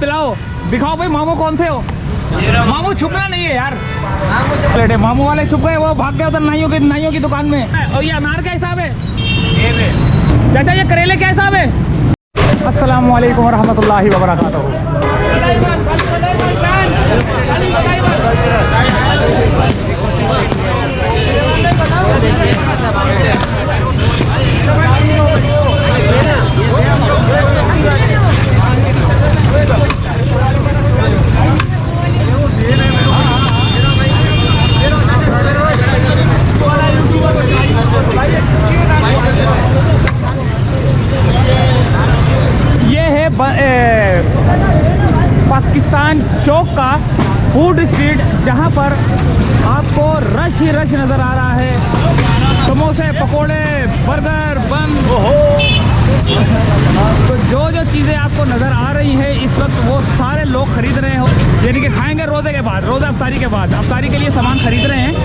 पिलाओ। दिखाओ भाई मामू कौन से हो। मामू छुपना नहीं है यार। मामू वाले छुप गए, वो भाग गए उधर नाइयों की दुकान में। और ये अनार क्या हिसाब है चाचा, ये करेले क्या हिसाब है? अस्सलाम वालेकुम रहमतुल्लाहि व बरकातहू। पाकिस्तान चौक का फूड स्ट्रीट, जहां पर आपको रश ही रश नज़र आ रहा है। समोसे, पकोड़े, बर्गर, बन, तो जो चीज़ें आपको नज़र आ रही है इस वक्त वो सारे लोग खरीद रहे हो, यानी कि खाएंगे रोज़े के बाद, रोज़ा अफ्तारी के बाद अफ्तारी के लिए सामान खरीद रहे हैं।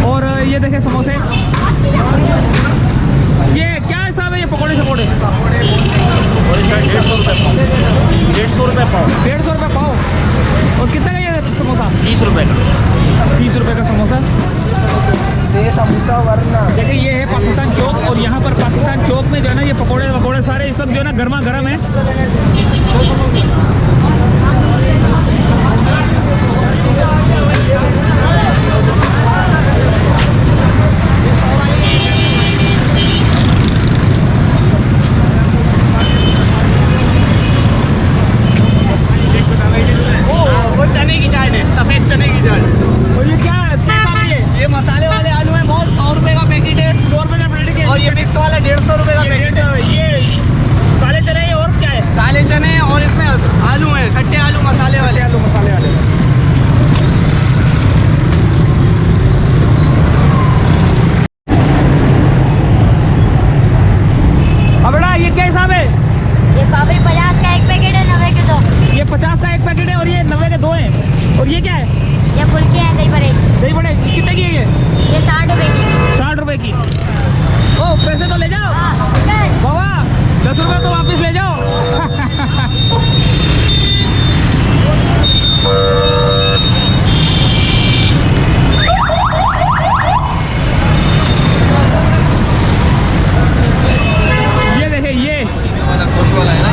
और ये देखें समोसे, ये क्या हिसाब है? ये पकोड़े शकोड़े 150 रुपये पाव। 150 रुपये पाव। 150 रुपये पाव। और कितने का ये समोसा? 30 रुपये का। 30 रुपये का समोसा। समोसा वरना देखिए ये है पाकिस्तान चौक, और यहाँ पर पाकिस्तान चौक में जो है ना ये पकोड़े वकोड़े सारे इस वक्त जो है ना गर्मा गर्म है। चने की चाट है, सफ़ेद चने की चाट। और ये क्या है? ये मसाले वाले आलू हैं, बहुत 100 रुपये का पैकेट है। 100 रुपये का प्लेट है। और ये मिक्स वाला 150 रुपये का पैकेट है। ये काले चने हैं और क्या है? काले चने और इसमें आलू हैं, खट्टे आलू मसाले वाले। आलू मसाले वाले। अब बेटा ये क्या हिसाब है? ये पापड़ी 50 का एक पैकेट है, 90 के 2। ये 50 का एक पैकेट है और ये 90 के 2 हैं। और ये क्या है? ये फुल्के हैं दही बड़े। दही बड़े कितने की है ये 60 रुपए की। 60 रुपए की। ओ पैसे तो ले जाओ हाँ, बाबा, 10 रुपए तो वापस ले जाओ। ये देखिए ये वाला है ना,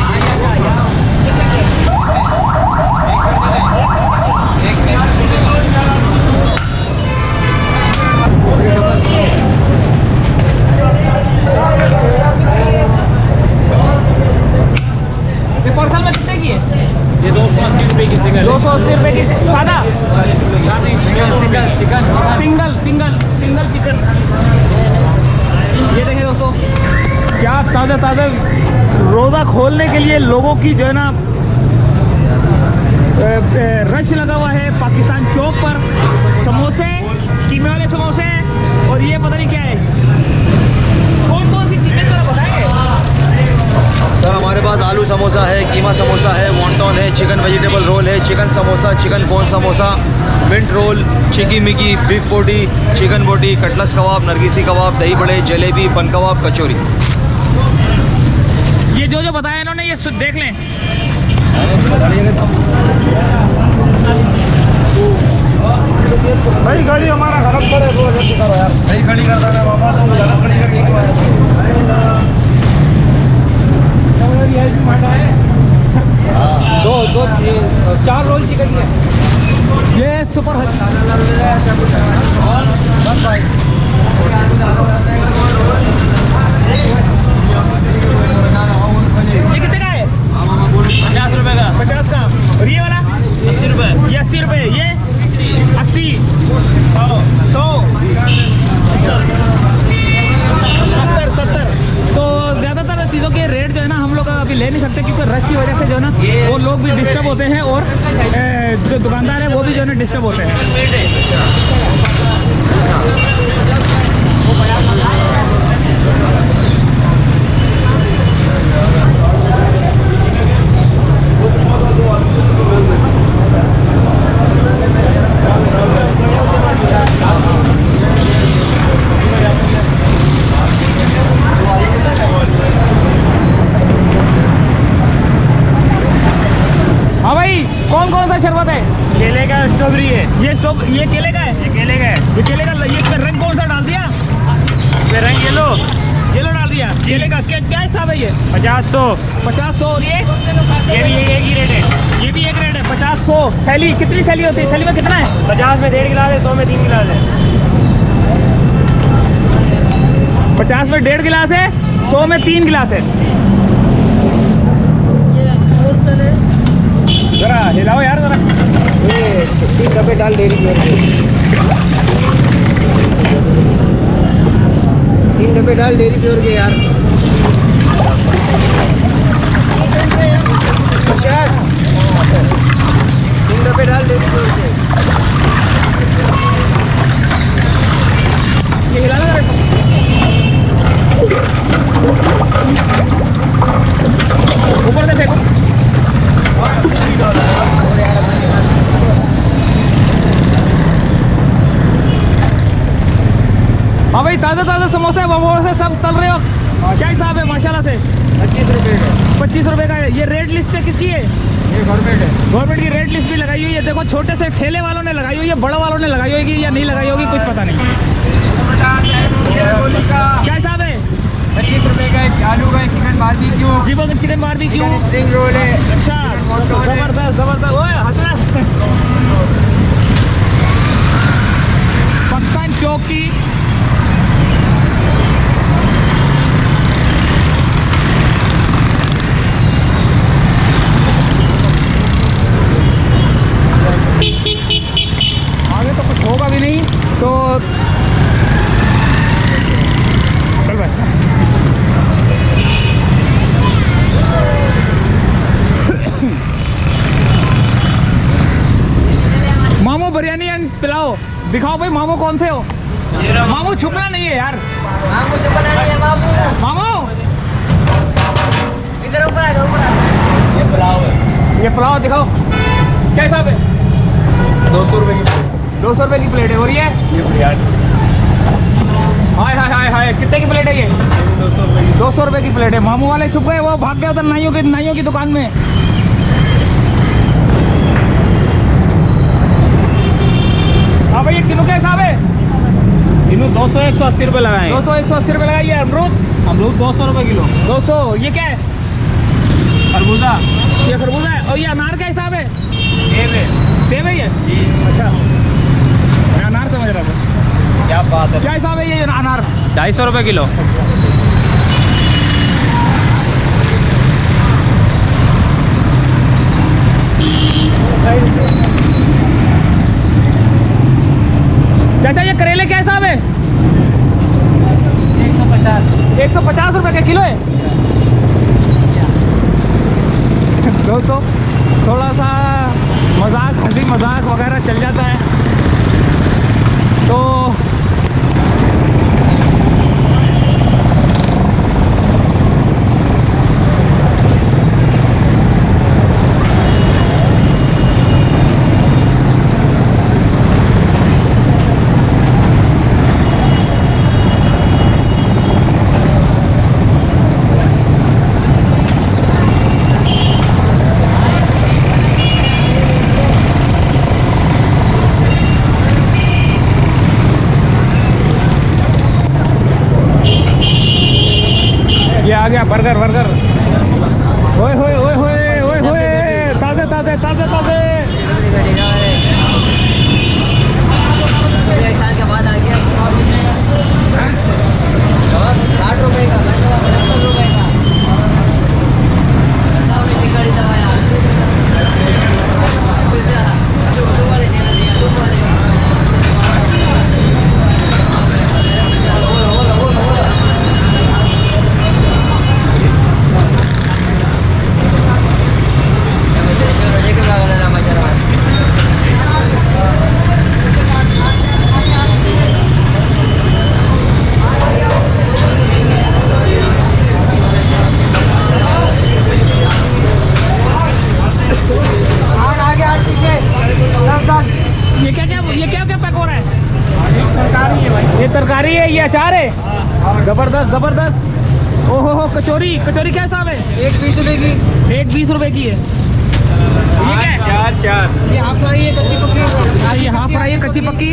पार्सल में कितने की है? ये 280 रुपये की सिंगल। 280 रुपए की सादा चिकन। Single chicken. ये देखिए दोस्तों, क्या ताज़ा ताज़ा रोज़ा खोलने के लिए लोगों की जो है ना रश लगा हुआ है पाकिस्तान चौक पर। समोसे, कीमे वाले समोसे, और ये पता नहीं क्या है। कौन कौन सी चीज़ें जरा बताएंगे? सर हमारे पास आलू समोसा है, कीमा समोसा है, वॉन्टॉन है, चिकन वेजिटेबल रोल है, चिकन समोसा, चिकन कोन समोसा, मिंट रोल, चिकी मिकी, बीफ बोटी, चिकन बोटी, कटलस कबाब, नरगिसी कबाब, दही बड़े, जलेबी, बन कबाब, कचौरी। ये जो बताया इन्होंने ये देख लें। भाई गाड़ी हमारा गलत करे तो करो यार। सही खड़ी करता है बाबा, तो गलत खड़ी करके दो 4 रोल चिकन के। ये सुपर है। ये कितने का है? 50 रुपये का। 50 का। और ये वाला 80 रुपये। ये 80 रुपये। ये 80, 100, 70। तो ज़्यादातर चीज़ों के रेट जो है ना हम लोग अभी ले नहीं सकते, क्योंकि रश की वजह से जो है ना वो लोग भी डिस्टर्ब होते हैं, और जो दुकानदार है वो भी जो है ना डिस्टर्ब होते हैं। हाँ भाई, ये स्टोव ये केले का है? ये केले का है। ये केले का ये इसका रंग कौन सा डाल दिया? ये रंग येलो डाल दिया। केले का क्या हिसाब है ये? 50-100 और ये भी एक ही रेट है। ये भी एक रेट है 50-100। थैली कितनी थैली होती है? थैली में कितना है? 50 में 1.5 गिलास है, 100 में 3 गिलास है। 50 में 1.5 गिलास है, 100 में 3 गिलास है। जरा हिलाओ यार जरा। ये 3 डब्बे डाल डेरी प्योर के। 3 डब्बे डाल डेरी प्योर के यार। प्रसाद 3 डब्बे डाल डेरी प्योर के। ये हिलाना जरा। ऊपर से फेंको। हाँ भाई ताज़ा समोसे वमोसे सब तल रहे हो। क्या हिसाब है माशाल्लाह से? 25 रुपये का। 25 रुपए का है। ये रेट लिस्ट है किसकी है? ये गवर्नमेंट है। गवर्नमेंट की रेट लिस्ट भी लगाई हुई है। देखो छोटे से ठेले वालों ने लगाई हुई है, बड़े वालों ने लगाई होगी या नहीं लगाई होगी कुछ पता नहीं। क्या हिसाब है? 25 रुपये का एक आलू का, एक chicken barbecue, chicken barbecue. Spring roll है। अच्छा जबरदस्त ओए हंसना। पाकिस्तान चौक की आगे तो कुछ होगा भी नहीं तो चल बस। मामू बिरयानी एंड पिलाओ। दिखाओ भाई मामू कौन से हो? मामू छुपना नहीं है यार। मामू से बना नहीं है मामू। मामू इधर ऊपर आ जाओ, ऊपर आ जाओ। ये पुलाव दिखाओ। क्या हिसाब है? 200 रुपये की। 200 रुपए की प्लेट है। और ये हाय हाय हाय हाय कितने की प्लेट है ये? 200 रुपए की प्लेट है। मामू वाले छुप गए, वो भाग गए उधर नाइयों की दुकान में। हाँ भाई ये किलो क्या हिसाब है? किलो 200-180 रुपये लगाए। 200-180 रुपए लगाइए। अमरूद 200 रुपये किलो। 200। ये क्या है? खरबूजा ये खरबूजा है। और ये अनार का हिसाब है? सेब है। सेब है ये? जी। अच्छा मैं अनार समझ रहा था। क्या बात है। क्या हिसाब है ये अनार? 250 रुपये किलो। चाचा ये करेले क्या हिसाब है? 150 रुपए का किलो है। दोस्तों थोड़ा सा मजाक हंसी मजाक वगैरह चल जाता है तो आ गया बर्गर ओए होए ओए होए ओए होए ताजे ताजे ताजे ताजे। 1 साल के बाद आ गया 60 रुपये का, 70 रुपये का। तरकारी है, ये अचार है। जबरदस्त जबरदस्त। ओहो हो कचौरी क्या हिसाब है? एक 20 रुपये की। एक 20 रुपए की है। ये क्या है? चार चार ये हाफ फ्राई है कच्ची पक्की ये हाफ फ्राई है कच्ची पक्की।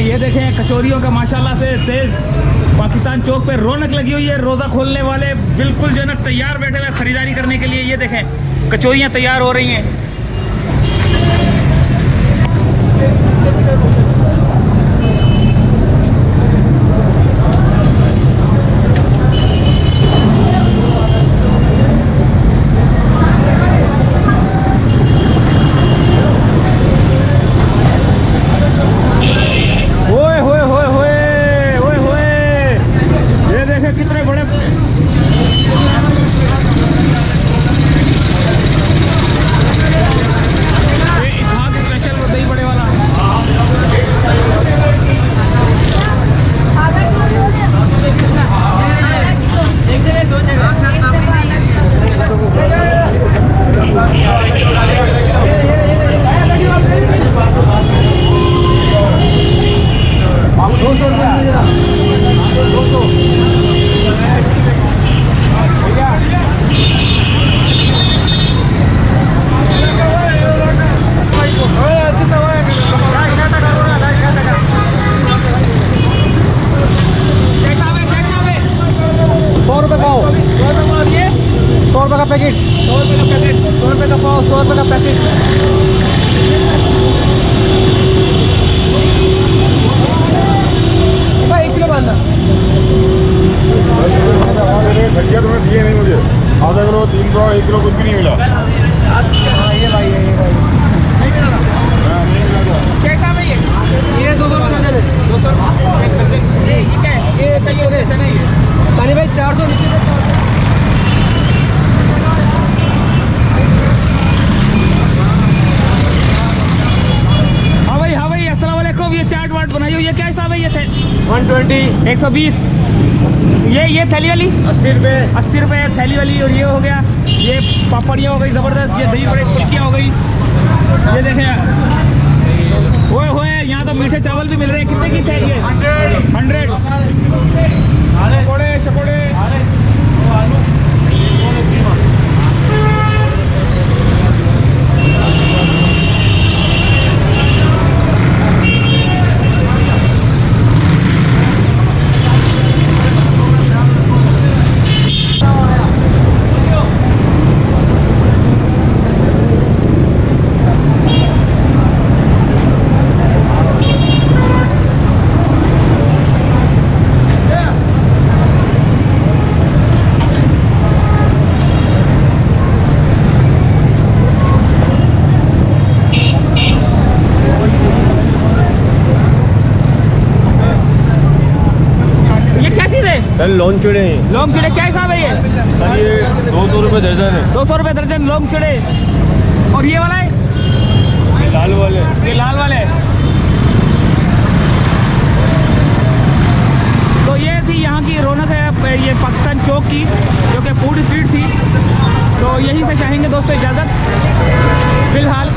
ये देखें कचौरियों का माशाल्लाह से तेज पाकिस्तान चौक पे रौनक लगी हुई है। रोज़ा खोलने वाले बिल्कुल जो है ना तैयार बैठे हुए खरीदारी करने के लिए। ये देखें कचौरियाँ तैयार हो रही हैं। कितने बड़े इसहाक स्पेशल दही बड़े वाला। पैकेट 100 रुपये का पैकेट, 100 रुपये का पाव, 100 रुपये का पैकेट। भाई 1 किलो बांधा घटिया तुम्हें दिए नहीं मुझे। आधा किलो 3 किलो 1 किलो कुछ भी नहीं मिला। ये भाई कैसा है ये 200 रुपये दर्जन है। 200 ये क्या है? ये सही है, ऐसा नहीं है। काली भाई 400 ये चाट वाट बनाई हुई है। क्या हिसाब है ये? 120 120। ये थैली वाली 80 रुपये। 80 रुपये थैली वाली। और ये हो गया, ये पापड़ियाँ हो गई ज़बरदस्त। ये दही बड़े फुल्कियाँ हो गई। ये देखें ओए होए, यहाँ तो मीठे चावल भी मिल रहे हैं। कितने की थे ये? 100। पकोड़े चकोड़े लौंग चिड़े लौंग चिड़े क्या हिसाब है ये? ये 200 रुपये दर्जन है। 200 रुपये दर्जन लौंग चिड़े। और ये वाला है? ये लाल वाले। ये लाल वाले। तो ये थी यहाँ की रौनक है, ये पाकिस्तान चौक की, जो कि फूड स्ट्रीट थी। तो यहीं से चाहेंगे दोस्तों इजाज़त फिलहाल।